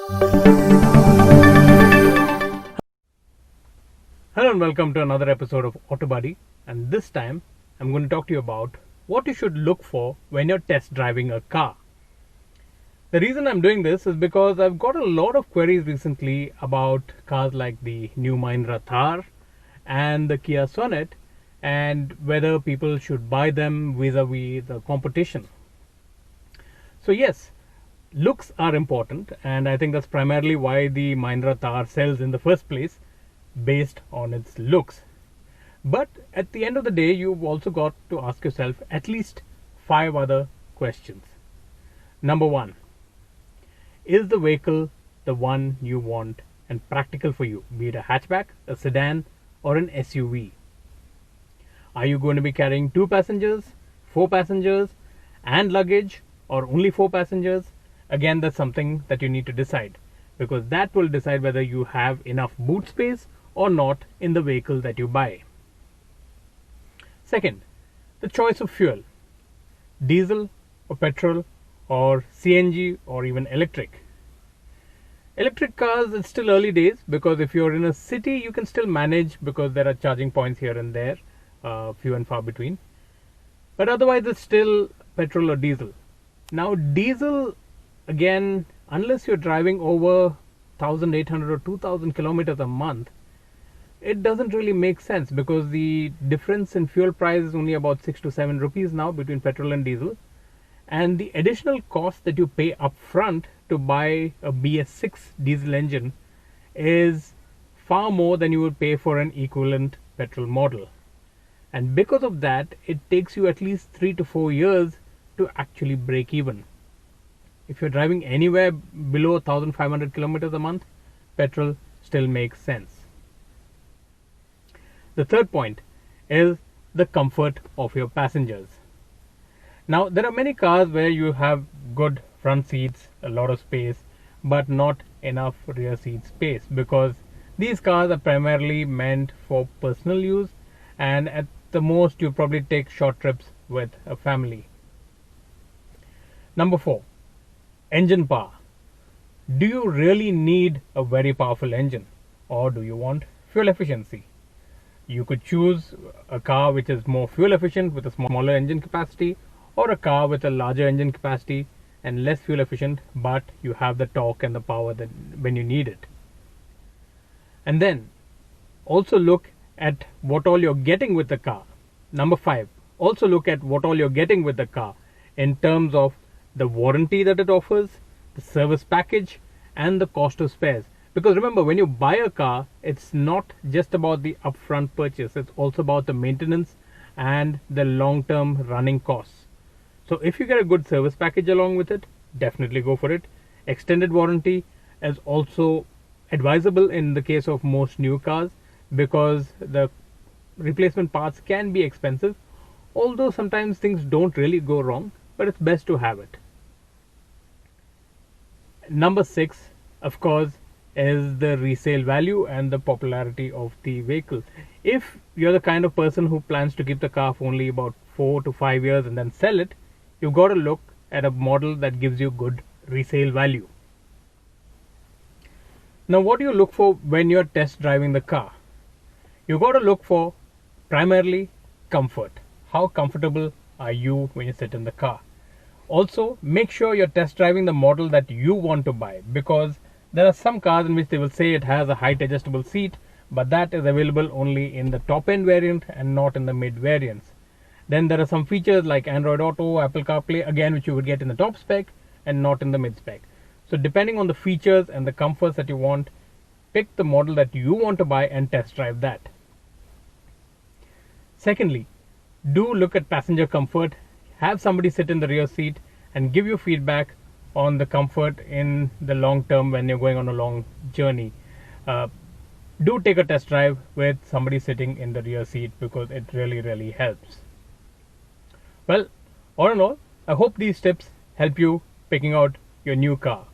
Hello and welcome to another episode of AutoBuddy, and this time I'm going to talk to you about what you should look for when you're test driving a car. The reason I'm doing this is because I've got a lot of queries recently about cars like the new Mahindra Thar and the Kia Sonet, and whether people should buy them vis-a-vis the competition. So yes, looks are important, and I think that's primarily why the Mahindra Thar sells in the first place, based on its looks. But at the end of the day, you've also got to ask yourself at least 5 other questions. Number 1, is the vehicle the one you want and practical for you, be it a hatchback, a sedan, or an SUV? Are you going to be carrying 2 passengers, 4 passengers, and luggage, or only 4 passengers? Again, that's something that you need to decide, because that will decide whether you have enough boot space or not in the vehicle that you buy. Second, the choice of fuel: diesel or petrol, or CNG, or even electric. Electric cars, it's still early days, because if you're in a city you can still manage, because there are charging points here and there, few and far between. But otherwise it's still petrol or diesel. Now diesel, again, unless you're driving over 1,800 or 2,000 kilometers a month, it doesn't really make sense, because the difference in fuel price is only about 6 to 7 rupees now between petrol and diesel, and the additional cost that you pay up front to buy a BS6 diesel engine is far more than you would pay for an equivalent petrol model. And because of that, it takes you at least 3 to 4 years to actually break even. If you're driving anywhere below 1,500 kilometers a month, petrol still makes sense. The third point is the comfort of your passengers. Now, there are many cars where you have good front seats, a lot of space, but not enough rear seat space, because these cars are primarily meant for personal use, and at the most you probably take short trips with a family. Number 4, engine power. Do you really need a very powerful engine, or do you want fuel efficiency? You could choose a car which is more fuel efficient with a smaller engine capacity, or a car with a larger engine capacity and less fuel efficient, but you have the torque and the power that when you need it. And then also look at what all you're getting with the car. Number 5, also look at what all you're getting with the car in terms of the warranty that it offers, the service package, and the cost of spares. Because remember, when you buy a car, it's not just about the upfront purchase, it's also about the maintenance and the long-term running costs. So if you get a good service package along with it, definitely go for it. Extended warranty is also advisable in the case of most new cars, because the replacement parts can be expensive, although sometimes things don't really go wrong, but it's best to have it. Number 6, of course, is the resale value and the popularity of the vehicle. If you're the kind of person who plans to keep the car for only about 4 to 5 years and then sell it, you've got to look at a model that gives you good resale value. Now, what do you look for when you're test driving the car? You've got to look for primarily comfort. How comfortable are you when you sit in the car? Also, make sure you're test driving the model that you want to buy, because there are some cars in which they will say it has a height adjustable seat, but that is available only in the top end variant and not in the mid variants. Then there are some features like Android Auto, Apple CarPlay, again, which you would get in the top spec and not in the mid spec. So depending on the features and the comforts that you want, pick the model that you want to buy and test drive that. Secondly, do look at passenger comfort. Have somebody sit in the rear seat and give you feedback on the comfort in the long term when you're going on a long journey. Do take a test drive with somebody sitting in the rear seat, because it really helps. Well, all in all, I hope these tips help you picking out your new car.